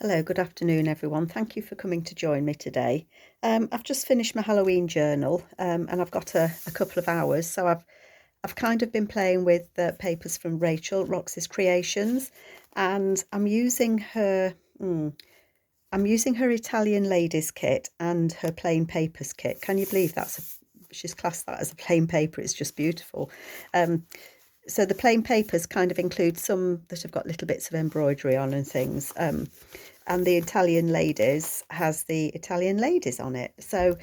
Hello, good afternoon, everyone. Thank you for coming to join me today. I've just finished my Halloween journal, and I've got a couple of hours, so I've kind of been playing with the papers from Rachel Rox's Creations, and I'm using her Italian ladies kit and her plain papers kit. Can you believe she's classed that as a plain paper? It's just beautiful. So the plain papers kind of include some that have got little bits of embroidery on and things. And the Italian ladies has the Italian ladies on it. So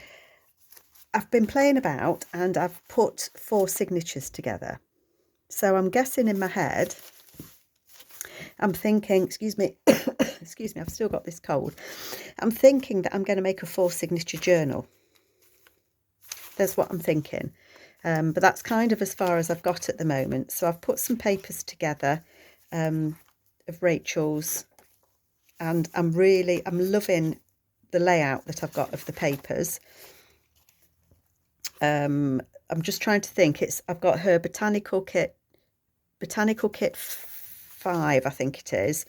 I've been playing about and I've put 4 signatures together. So I'm guessing in my head, I'm thinking, excuse me, excuse me, I've still got this cold. I'm thinking that I'm going to make a 4 signature journal. That's what I'm thinking. But that's kind of as far as I've got at the moment. So I've put some papers together of Rachel's, and I'm loving the layout that I've got of the papers. I'm just trying to think. I've got her Botanical Kit 5, I think it is,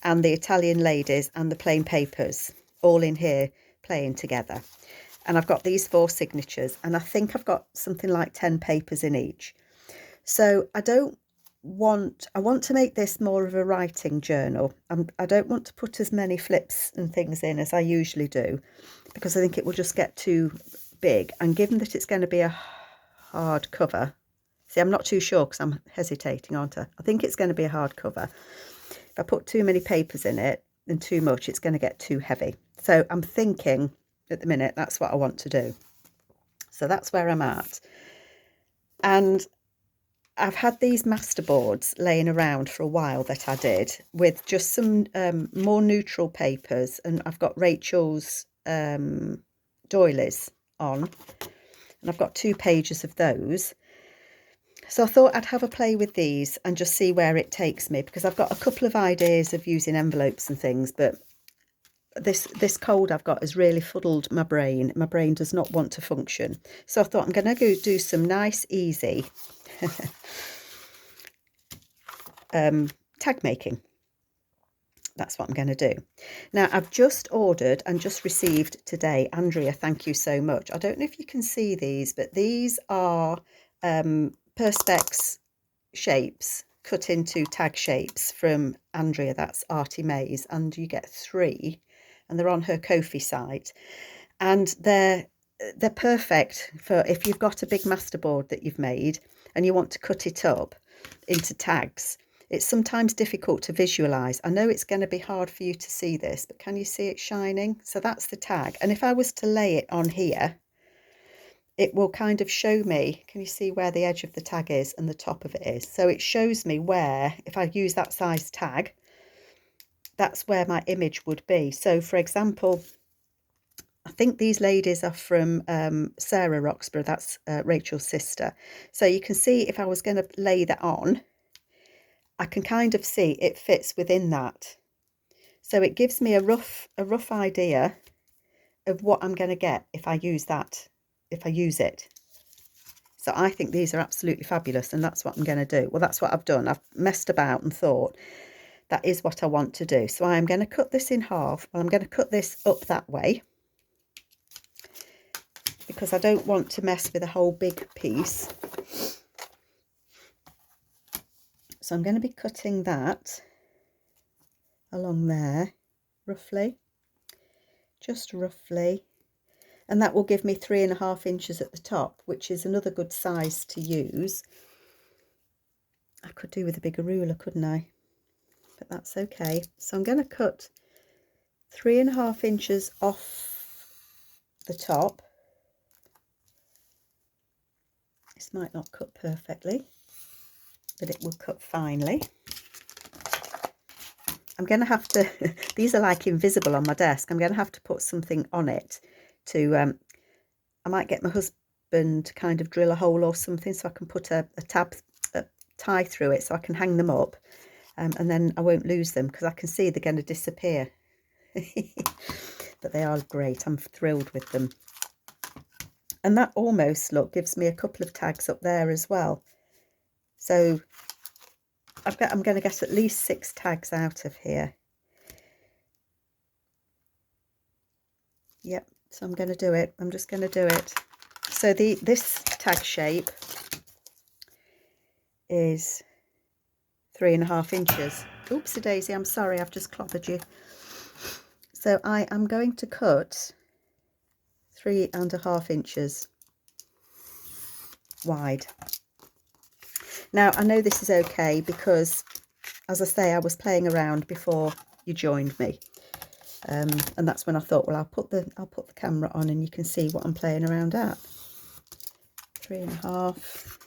and the Italian ladies and the plain papers all in here playing together. And I've got these 4 signatures, and I think I've got something like 10 papers in each. So I want to make this more of a writing journal. I don't want to put as many flips and things in as I usually do, because I think it will just get too big. And given that it's going to be a hard cover, see, I'm not too sure because I'm hesitating, aren't I? I think it's going to be a hard cover. If I put too many papers in it and too much, it's going to get too heavy. So I'm thinking at the minute that's what I want to do. So that's where I'm at. And I've had these masterboards laying around for a while that I did with just some more neutral papers, and I've got Rachel's doilies on, and I've got 2 pages of those. So I thought I'd have a play with these and just see where it takes me, because I've got a couple of ideas of using envelopes and things, but this cold I've got has really fuddled my brain. My brain does not want to function. So I thought I'm going to go do some nice, easy tag making. That's what I'm going to do. Now, I've just ordered and just received today. Andrea, thank you so much. I don't know if you can see these, but these are Perspex shapes cut into tag shapes from Andrea. That's Artie Mays, and you get 3, and they're on her Ko-fi site, and they're perfect for if you've got a big masterboard that you've made and you want to cut it up into tags. It's sometimes difficult to visualize. I know it's going to be hard for you to see this, but can you see it shining? So that's the tag. And if I was to lay it on here, it will kind of show me, can you see where the edge of the tag is and the top of it is? So it shows me where, if I use that size tag, that's where my image would be. So for example, I think these ladies are from Sarah Roxburgh, that's Rachel's sister. So you can see if I was going to lay that on, I can kind of see it fits within that. So it gives me a rough idea of what I'm going to get if I use it. So I think these are absolutely fabulous, and that's what I'm going to do. Well, that's what I've done. I've messed about and thought that is what I want to do. So I'm going to cut this in half. Well, I'm going to cut this up that way, because I don't want to mess with a whole big piece. So I'm going to be cutting that along there, roughly, just roughly. And that will give me 3.5 inches at the top, which is another good size to use. I could do with a bigger ruler, couldn't I? But that's okay. So I'm going to cut 3.5 inches off the top. This might not cut perfectly, but it will cut finely. I'm going to have to, these are like invisible on my desk. I'm going to have to put something on it to, I might get my husband to kind of drill a hole or something so I can put a tie through it so I can hang them up, and then I won't lose them, because I can see they're going to disappear. But they are great. I'm thrilled with them. And that almost, look, gives me a couple of tags up there as well. So I'm going to get at least 6 tags out of here. Yep, so I'm going to do it. I'm just going to do it. So this tag shape is 3.5 inches. Oopsie daisy, I'm sorry, I've just clobbered you. So I am going to cut 3.5 inches wide. Now I know this is okay because, as I say, I was playing around before you joined me, and that's when I thought, well, I'll put the camera on and you can see what I'm playing around at. 3.5.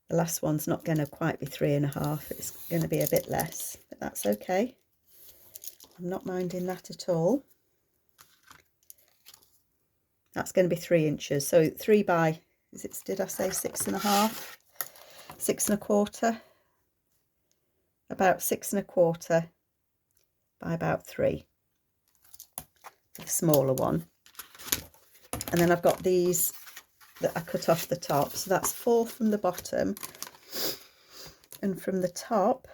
The last one's not going to quite be 3.5. It's going to be a bit less, but that's okay. I'm not minding that at all. That's going to be 3 inches. So 3 by, did I say 6.5? 6.25. About 6.25 by about 3. The smaller one. And then I've got these that I cut off the top. So that's 4 from the bottom. And from the top,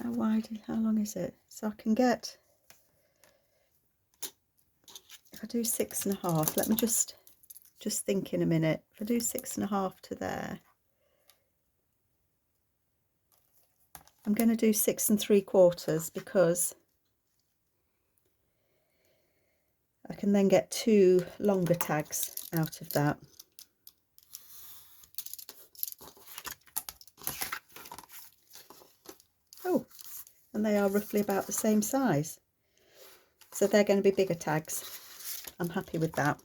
how long is it? So I can get, if I do 6.5, let me just think in a minute. If I do 6.5 to there, I'm going to do 6 3/4 because I can then get 2 longer tags out of that. Oh, and they are roughly about the same size. So they're going to be bigger tags. I'm happy with that.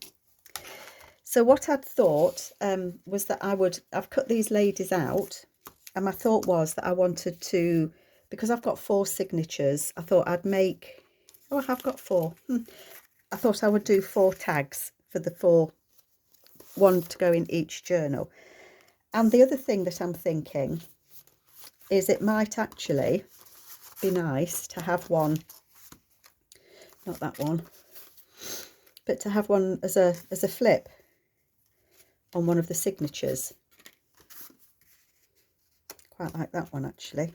So what I'd thought was that I've cut these ladies out, and my thought was that I wanted to, because I've got 4 signatures, I thought I'd make, oh, I have got 4. I thought I would do 4 tags for the 4, 1 to go in each journal. And the other thing that I'm thinking is it might actually be nice to have one, not that one, but to have one as a flip on one of the signatures. Quite like that one actually.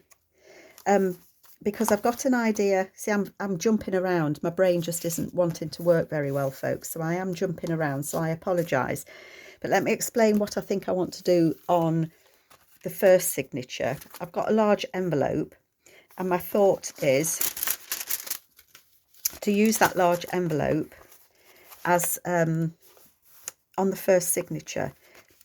Because I've got an idea. See, I'm jumping around. My brain just isn't wanting to work very well, folks. So I am jumping around, so I apologise. But let me explain what I think I want to do on the first signature. I've got a large envelope, and my thought is to use that large envelope as on the first signature,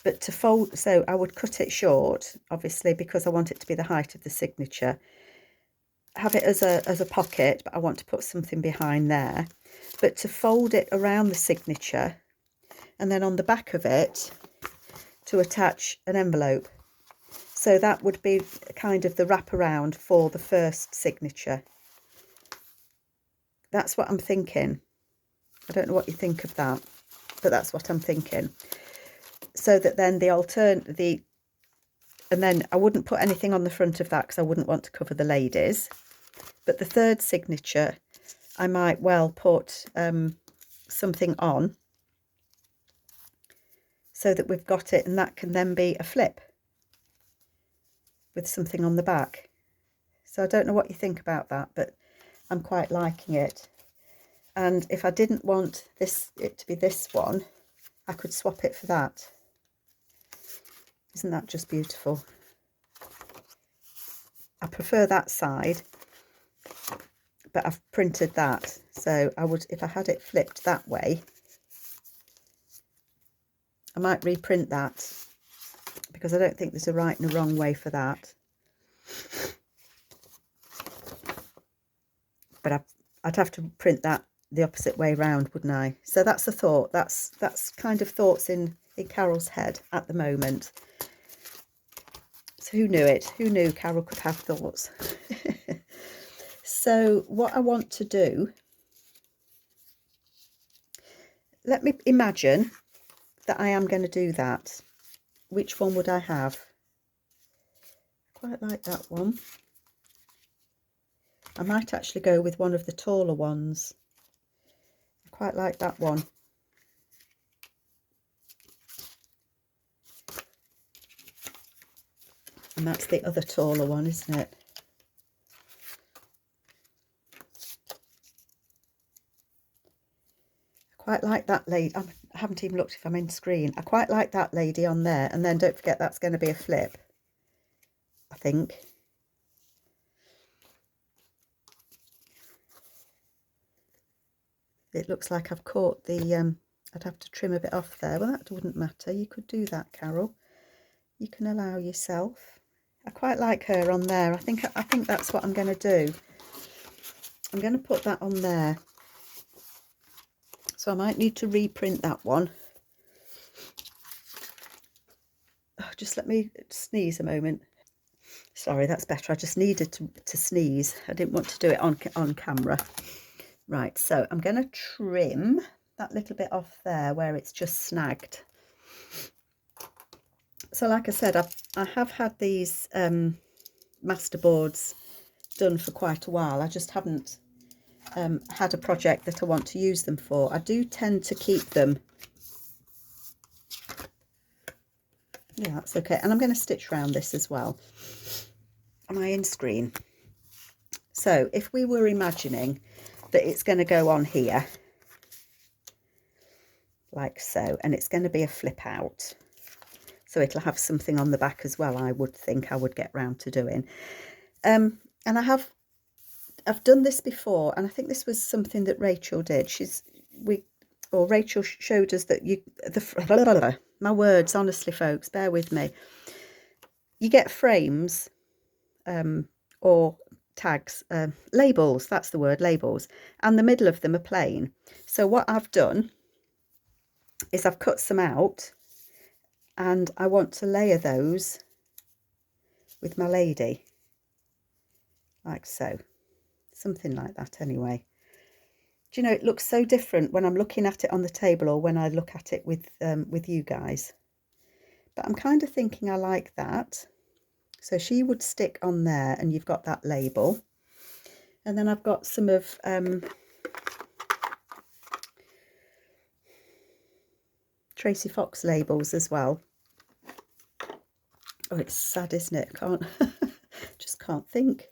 but to fold. So I would cut it short, obviously, because I want it to be the height of the signature. Have it as a pocket, but I want to put something behind there. But to fold it around the signature, and then on the back of it to attach an envelope. So that would be kind of the wraparound for the first signature. That's what I'm thinking. I don't know what you think of that, but that's what I'm thinking. So that then and then I wouldn't put anything on the front of that because I wouldn't want to cover the ladies. But the third signature, I might well put something on so that we've got it, and that can then be a flip with something on the back. So I don't know what you think about that, but I'm quite liking it. And if I didn't want it to be this one, I could swap it for that. Isn't that just beautiful? I prefer that side, but I've printed that. So I would, if I had it flipped that way, I might reprint that because I don't think there's a right and a wrong way for that. But I'd have to print that the opposite way round, wouldn't I? So that's the thought. That's kind of thoughts in Carol's head at the moment. So who knew it? Who knew Carol could have thoughts? So what I want to do, let me imagine that I am going to do that. Which one would I have? Quite like that one. I might actually go with one of the taller ones. I quite like that one. And that's the other taller one, isn't it? I quite like that lady. I haven't even looked if I'm in screen. I quite like that lady on there. And then don't forget that's going to be a flip, I think. It looks like I've caught the, I'd have to trim a bit off there. Well, that wouldn't matter. You could do that, Carol. You can allow yourself. I quite like her on there. I think that's what I'm going to do. I'm going to put that on there. So I might need to reprint that one. Oh, just let me sneeze a moment. Sorry, that's better. I just needed to sneeze. I didn't want to do it on camera. Right, so I'm going to trim that little bit off there where it's just snagged. So like I said, I have had these masterboards done for quite a while. I just haven't had a project that I want to use them for. I do tend to keep them. Yeah, that's okay. And I'm going to stitch around this as well. Am I in screen? So if we were imagining that it's going to go on here, like so, and it's going to be a flip out. So it'll have something on the back as well, I would think I would get round to doing. And I've done this before, and I think this was something that Rachel did. Rachel showed us that my words, honestly, folks, bear with me. You get frames or tags, labels, that's the word, labels, and the middle of them are plain. So what I've done is I've cut some out, and I want to layer those with my lady, like so. Something like that anyway. Do you know, it looks so different when I'm looking at it on the table or when I look at it with you guys. But I'm kind of thinking I like that. So she would stick on there, and you've got that label. And then I've got some of Tracy Fox labels as well. Oh, it's sad, isn't it? Can't just can't think.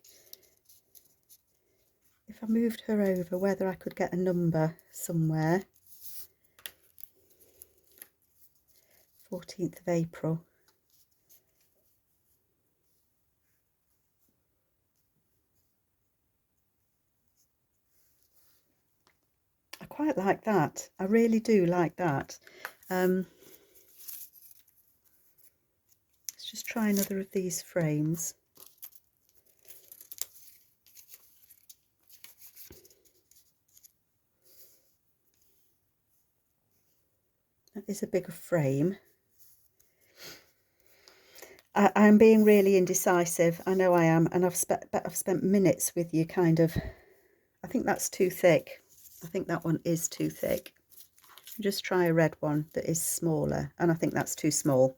If I moved her over, whether I could get a number somewhere. 14th of April. I quite like that. I really do like that. Let's just try another of these frames. That is a bigger frame. I'm being really indecisive. I know I am, and I've spent minutes with you kind of. I think that's too thick. I think that one is too thick. Just try a red one that is smaller, and I think that's too small.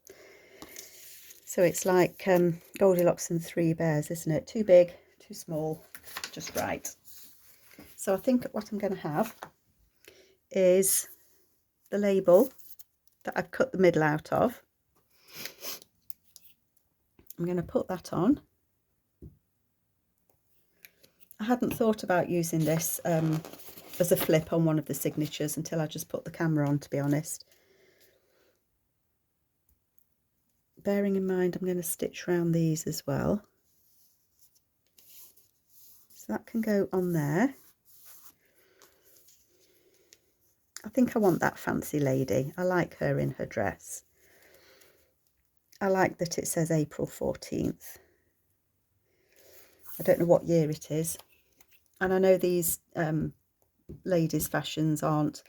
So it's like Goldilocks and Three Bears, isn't it? Too big, too small, just right. So I think what I'm going to have is the label that I've cut the middle out of. I'm going to put that on. I hadn't thought about using this as a flip on one of the signatures until I just put the camera on, to be honest. Bearing in mind I'm going to stitch around these as well. So that can go on there. I think I want that fancy lady. I like her in her dress. I like that it says April 14th. I don't know what year it is. And I know these ladies' fashions aren't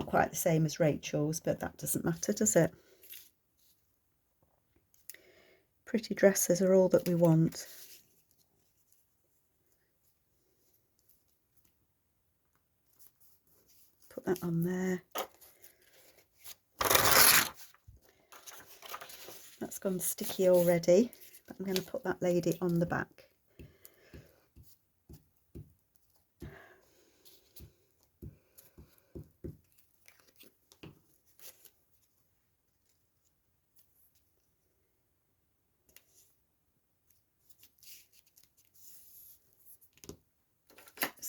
quite the same as Rachel's, but that doesn't matter, does it? Pretty dresses are all that we want. Put that on there. That's gone sticky already, but I'm going to put that lady on the back.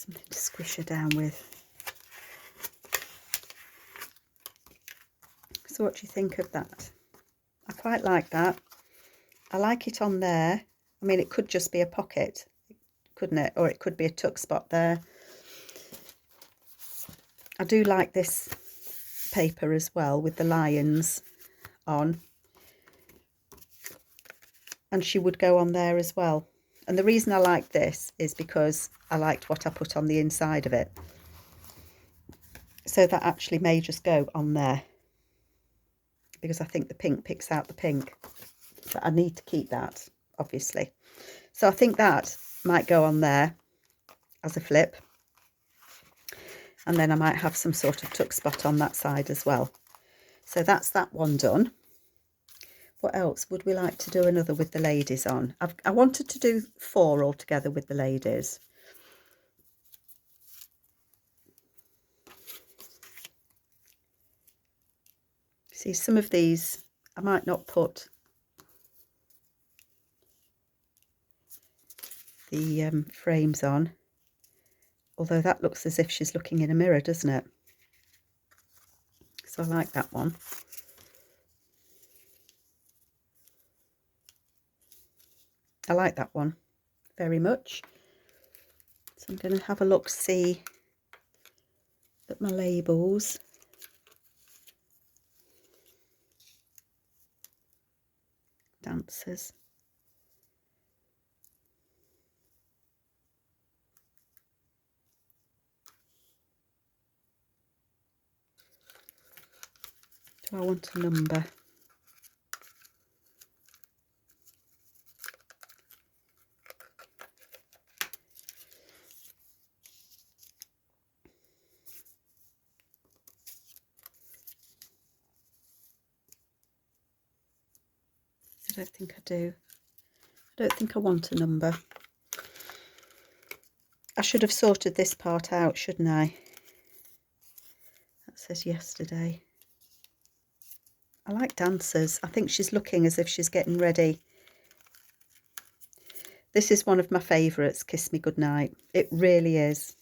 Something to squish her down with. So what do you think of that? I quite like that. I like it on there. I mean, it could just be a pocket, couldn't it? Or it could be a tuck spot there. I do like this paper as well with the lions on. And she would go on there as well. And the reason I like this is because I liked what I put on the inside of it. So that actually may just go on there, because I think the pink picks out the pink. But I need to keep that, obviously. So I think that might go on there as a flip. And then I might have some sort of tuck spot on that side as well. So that's that one done. What else would we like to do another with the ladies on? I wanted to do 4 altogether with the ladies. See, some of these I might not put the frames on, although that looks as if she's looking in a mirror, doesn't it? So I like that one. I like that one very much. So I'm going to have a look, see at my labels. Dancers. Do I want a number? I don't think I do. I don't think I want a number. I should have sorted this part out, shouldn't I? That says yesterday. I like dancers. I think she's looking as if she's getting ready. This is one of my favourites, Kiss Me Goodnight. It really is.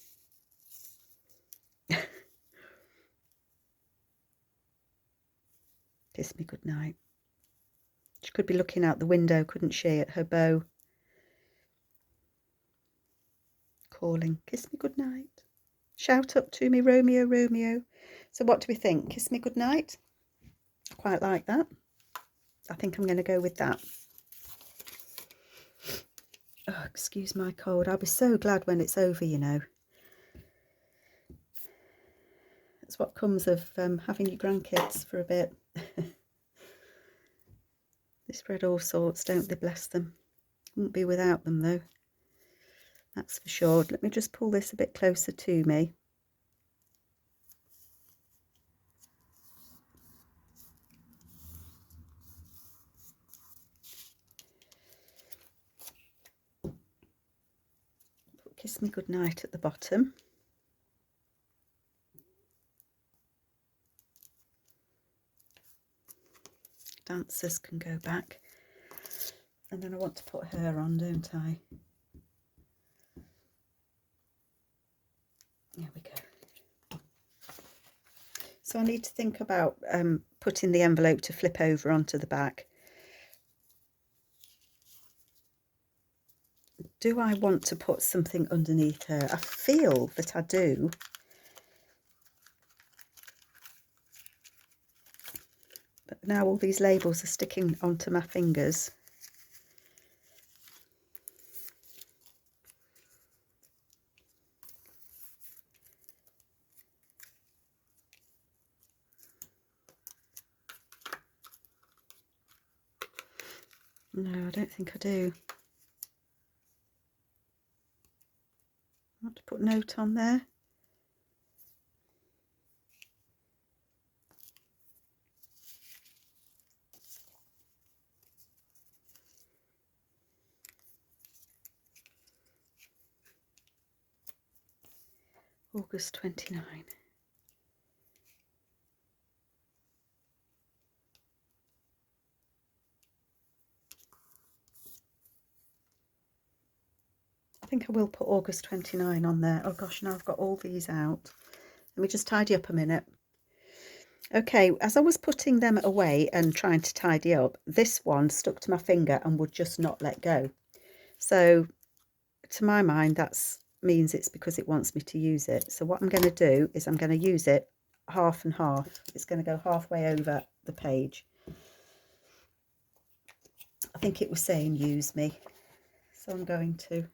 Kiss me goodnight. She could be looking out the window, couldn't she, at her beau. Calling, kiss me goodnight. Shout up to me, Romeo, Romeo. So what do we think? Kiss me goodnight? I quite like that. I think I'm going to go with that. Oh, excuse my cold. I'll be so glad when it's over, you know. That's what comes of having your grandkids for a bit. They spread all sorts, don't they? Bless them. Wouldn't be without them, though. That's for sure. Let me just pull this a bit closer to me. Put Kiss Me Goodnight at the bottom. Dancers can go back. And then I want to put her on, don't I? There we go. So I need to think about putting the envelope to flip over onto the back. Do I want to put something underneath her? I feel that I do. But now all these labels are sticking onto my fingers. No, I don't think I do. I want to put note on there. August 29. think I will put August 29 on there. Oh gosh, now I've got all these out. Let me just tidy up a minute. Okay, as I was putting them away and trying to tidy up, this one stuck to my finger and would just not let go. So to my mind, that means it's because it wants me to use it. So what I'm going to do is I'm going to use it half and half. It's going to go halfway over the page. I think it was saying use me. So I'm going to.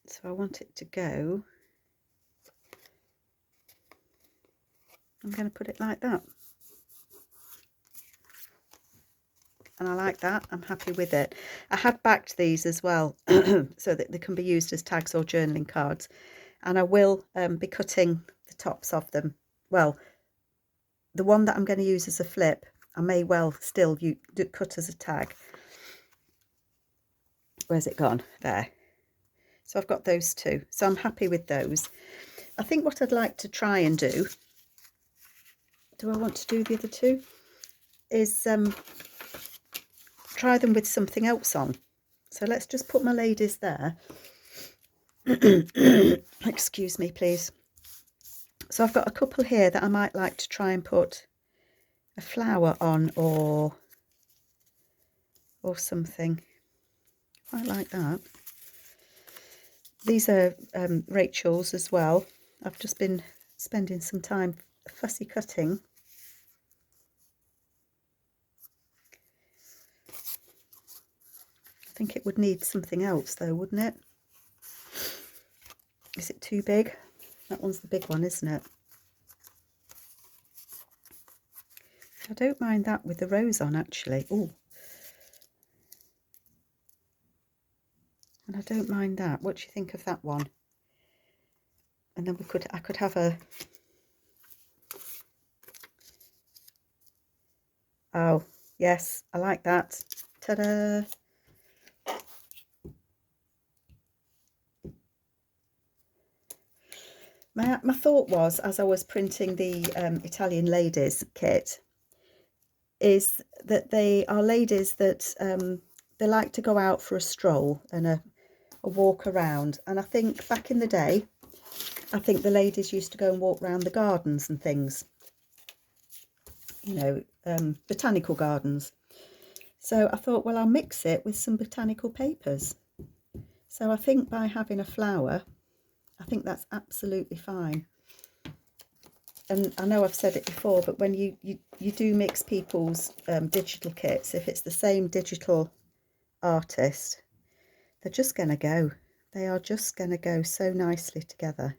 So I want it to go. I'm going to put it like that. And I like that. I'm happy with it. I have backed these as well so that they can be used as tags or journaling cards. And I will be cutting the tops of them. Well, the one that I'm going to use as a flip, I may well still cut as a tag. Where's it gone? There. So I've got those two. So I'm happy with those. I think what I'd like to try and do I want to do the other two? Is try them with something else on. So let's just put my ladies there. Excuse me, please. So I've got a couple here that I might like to try and put a flower on or something. Quite like that. These are Rachel's as well. I've just been spending some time fussy cutting. I think it would need something else though, wouldn't it? Is it too big? That one's the big one, isn't it? I don't mind that with the rose on actually. Oh. And I don't mind that. What do you think of that one? And then I could have a... Oh, yes, I like that. Ta-da! My thought was, as I was printing the Italian ladies kit, is that they are ladies that they like to go out for a stroll and a walk around. And I think back in the day, I think the ladies used to go and walk around the gardens and things, you know, botanical gardens. So I thought, well, I'll mix it with some botanical papers. So I think by having a flower, I think that's absolutely fine. And I know I've said it before, but when you do mix people's digital kits, if it's the same digital artist, they're just going to go. They are just going to go so nicely together.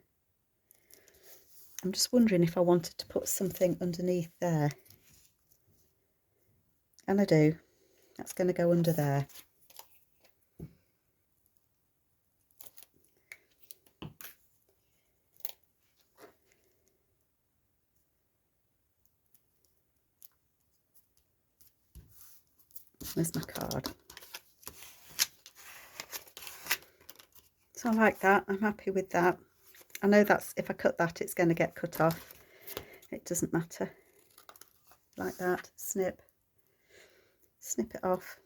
I'm just wondering if I wanted to put something underneath there. And I do. That's going to go under there. There's my card. So I like that. I'm happy with that. I know that's, if I cut that, it's going to get cut off. It doesn't matter. Like that. Snip. Snip it off.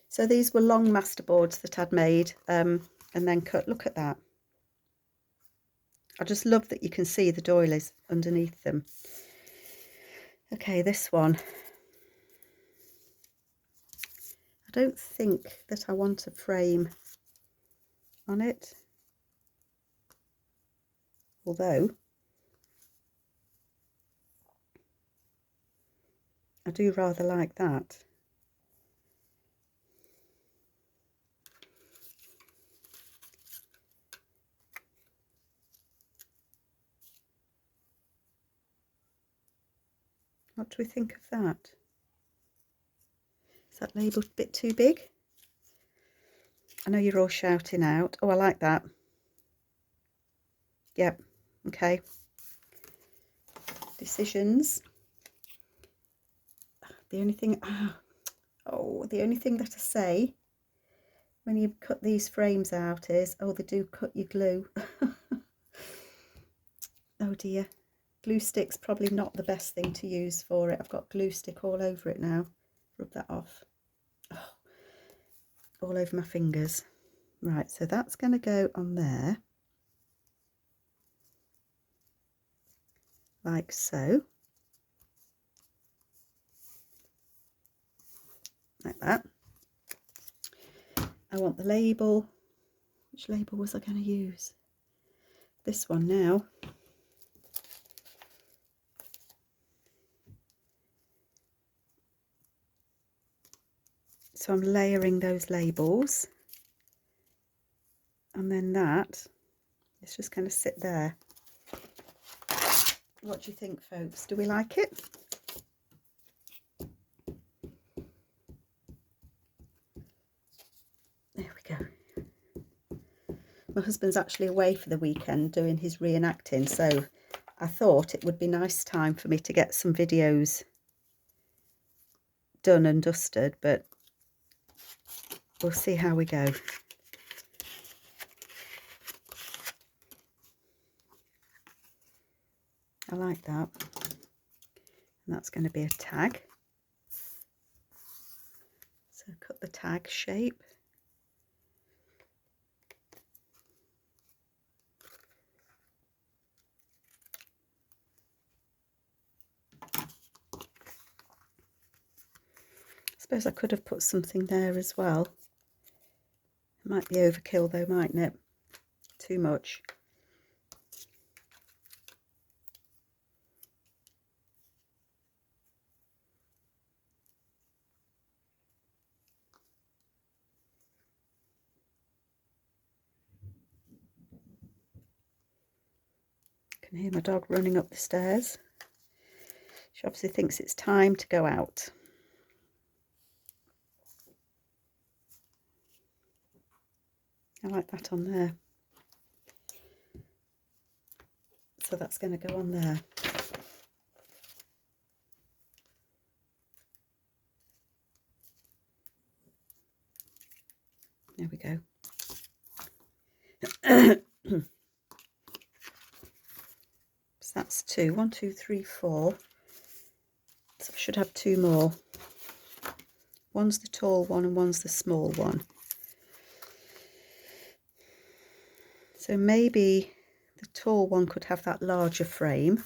So these were long masterboards that I'd made and then cut. Look at that. I just love that you can see the doilies underneath them. Okay, this one. I don't think that I want a frame on it. Although I do rather like that. What do we think of that? Is that labelled a bit too big? I know you're all shouting out. Oh, I like that. Yep. Okay. Decisions. The only thing... the only thing that I say when you cut these frames out is, oh, they do cut your glue. Oh dear. glue stick's probably not the best thing to use for it. I've got glue stick all over it now. Rub that off. Oh, all over my fingers. Right, so that's going to go on there. Like so. Like that. I want the label. Which label was I going to use? This one now. So I'm layering those labels, and then that is just going to sit there. What do you think, folks? Do we like it? There we go. My husband's actually away for the weekend doing his reenacting, so I thought it would be nice time for me to get some videos done and dusted, but we'll see how we go. I like that. And that's going to be a tag. So cut the tag shape. I suppose I could have put something there as well. It might be overkill though, mightn't it? Too much. I can hear my dog running up the stairs. She obviously thinks it's time to go out. I like that on there. So that's going to go on there. There we go. So that's 2. 1, 2, 3, 4. So I should have 2 more. One's the tall one and one's the small one. So maybe the tall one could have that larger frame.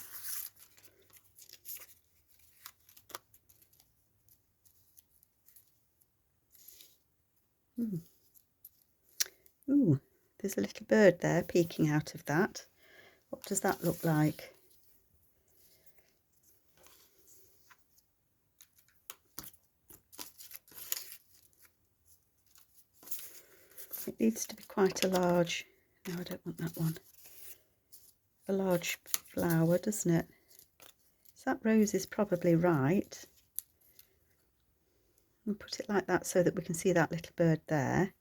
Ooh, there's a little bird there peeking out of that. What does that look like? It needs to be quite a large, no, I don't want that one. A large flower, doesn't it? So that rose is probably right. And put it like that so that we can see that little bird there.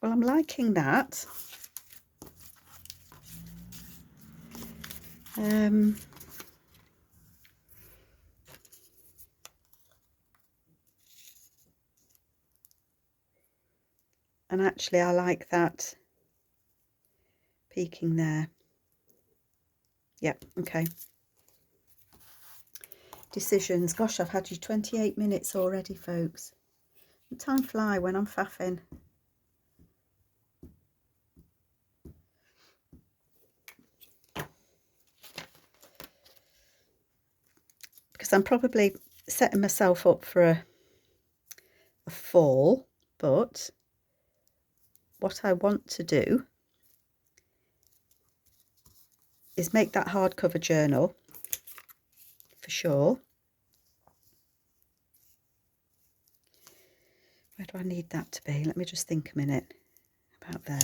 Well, I'm liking that. And actually I like that peeking there. Yep, okay. Decisions. Gosh, I've had you 28 minutes already, folks. Time fly when I'm faffing. Because I'm probably setting myself up for a fall, but what I want to do is make that hardcover journal for sure. Where do I need that to be? Let me just think a minute about there.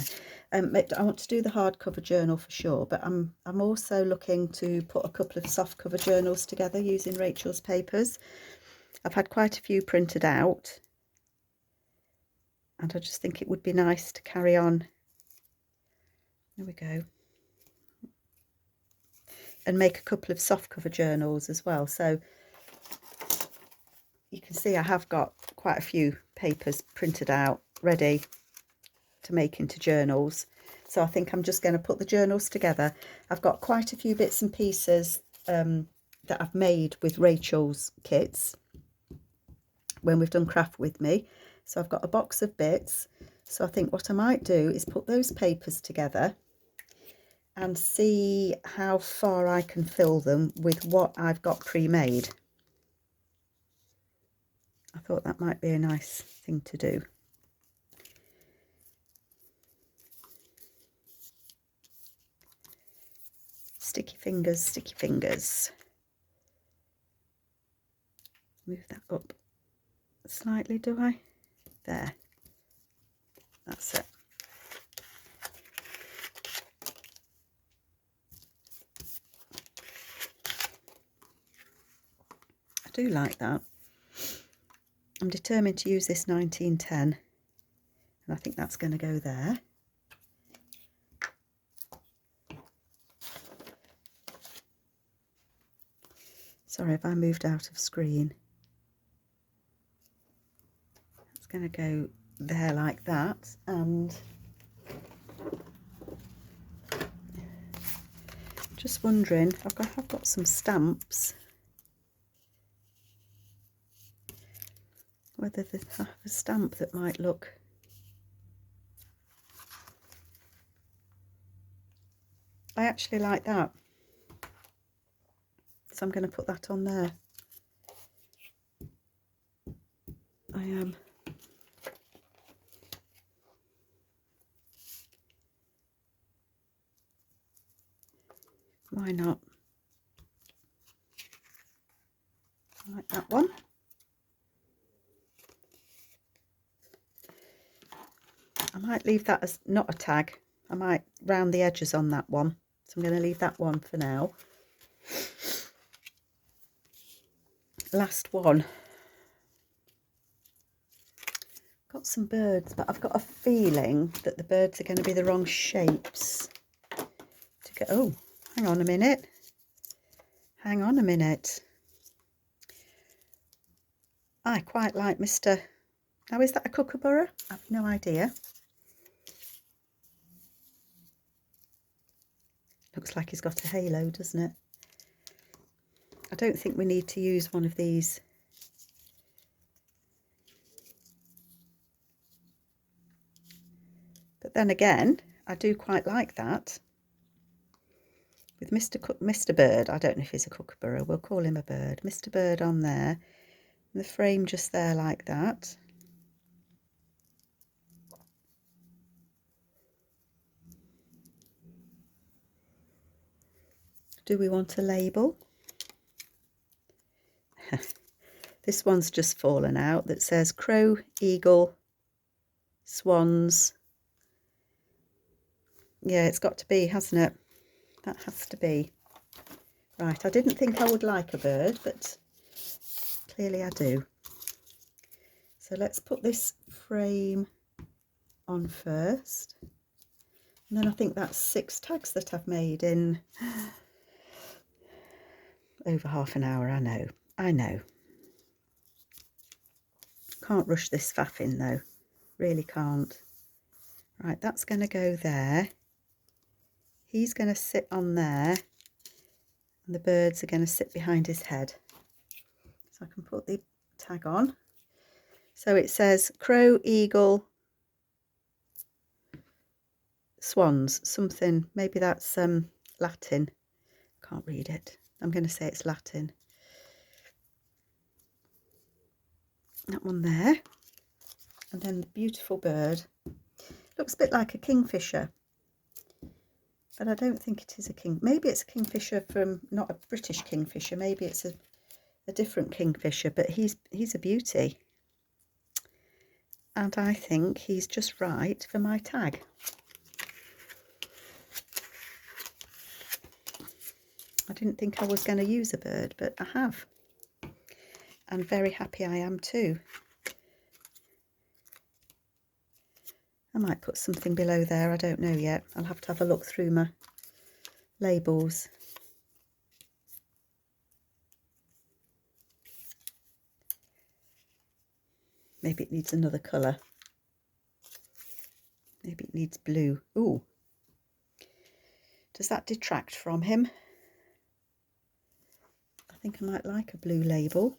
I want to do the hardcover journal for sure, but I'm also looking to put a couple of soft cover journals together using Rachel's papers. I've had quite a few printed out, and I just think it would be nice to carry on. There we go. And make a couple of soft cover journals as well. So you can see I have got quite a few papers printed out ready to make into journals. So I think I'm just going to put the journals together. I've got quite a few bits and pieces that I've made with Rachel's kits when we've done craft with me. So I've got a box of bits. So I think what I might do is put those papers together and see how far I can fill them with what I've got pre-made. I thought that might be a nice thing to do. Sticky fingers, sticky fingers. Move that up slightly, do I? There. That's it. I do like that. I'm determined to use this 1910, and I think that's going to go there. Sorry if I moved out of screen. It's going to go there like that, and just wondering, I've got some stamps, whether they have a stamp that might look. I actually like that, so I'm going to put that on there. I am. Why not? I like that one. I might leave that as not a tag. I might round the edges on that one. So I'm going to leave that one for now. Last one. Got some birds, but I've got a feeling that the birds are going to be the wrong shapes. To go. Oh, hang on a minute. Hang on a minute. I quite like Mr. Now, is that a kookaburra? I've no idea. Looks like he's got a halo, doesn't it? I don't think we need to use one of these. But then again, I do quite like that. With Mr. Bird, I don't know if he's a kookaburra, we'll call him a bird. Mr. Bird on there, and the frame just there like that. Do we want a label? This one's just fallen out that says crow, eagle, swans. Yeah, it's got to be, hasn't it? That has to be. Right, I didn't think I would like a bird, but clearly I do. So let's put this frame on first. And then I think that's 6 tags that I've made in over half an hour. I know. Can't rush this faff in though. Really can't. Right, that's going to go there. He's going to sit on there. And the birds are going to sit behind his head. So I can put the tag on. So it says crow, eagle, swans, something. Maybe that's Latin. Can't read it. I'm going to say it's Latin. That one there. And then the beautiful bird. Looks a bit like a kingfisher. But I don't think it is a king. Maybe it's a kingfisher from, not a British kingfisher. Maybe it's a different kingfisher. But he's a beauty. And I think he's just right for my tag. I didn't think I was going to use a bird, but I have. And very happy I am too. I might put something below there, I don't know yet. I'll have to have a look through my labels. Maybe it needs another colour. Maybe it needs blue. Ooh, Does that detract from him? I think I might like a blue label.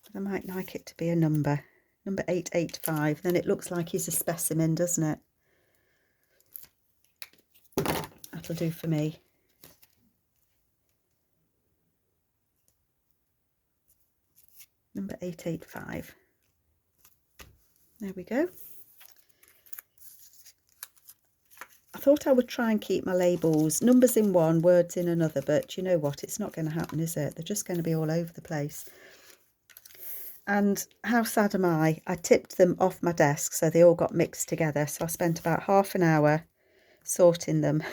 But I might like it to be a number 885. Then it looks like he's a specimen, doesn't it? That'll do for me. Number 885. There we go. I thought I would try and keep my labels numbers in one, words in another, but you know what? It's not going to happen, is it? They're just going to be all over the place. And how sad am I? I tipped them off my desk, so they all got mixed together. So I spent about half an hour sorting them.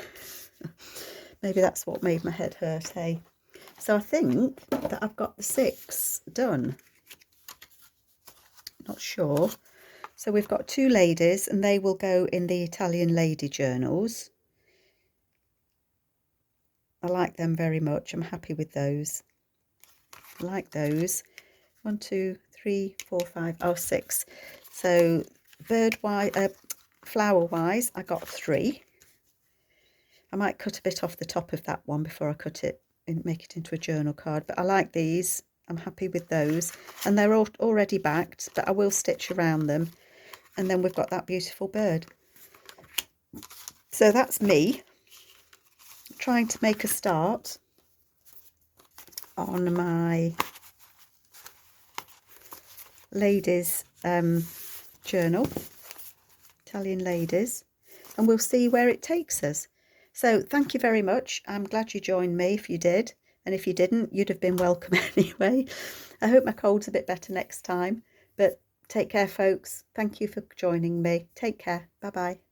Maybe that's what made my head hurt, hey? So I think that I've got the 6 done. Not sure. So we've got 2 ladies, and they will go in the Italian lady journals. I like them very much. I'm happy with those. I like those. 1, 2, 3, 4, 5, oh, 6. So flower wise, I got 3. I might cut a bit off the top of that one before I cut it and make it into a journal card. But I like these. I'm happy with those. And they're all already backed, but I will stitch around them. And then we've got that beautiful bird. So that's me trying to make a start on my ladies journal, Italian ladies, and we'll see where it takes us. So thank you very much. I'm glad you joined me if you did, and if you didn't, you'd have been welcome anyway. I hope my cold's a bit better next time, but take care, folks. Thank you for joining me. Take care. Bye bye.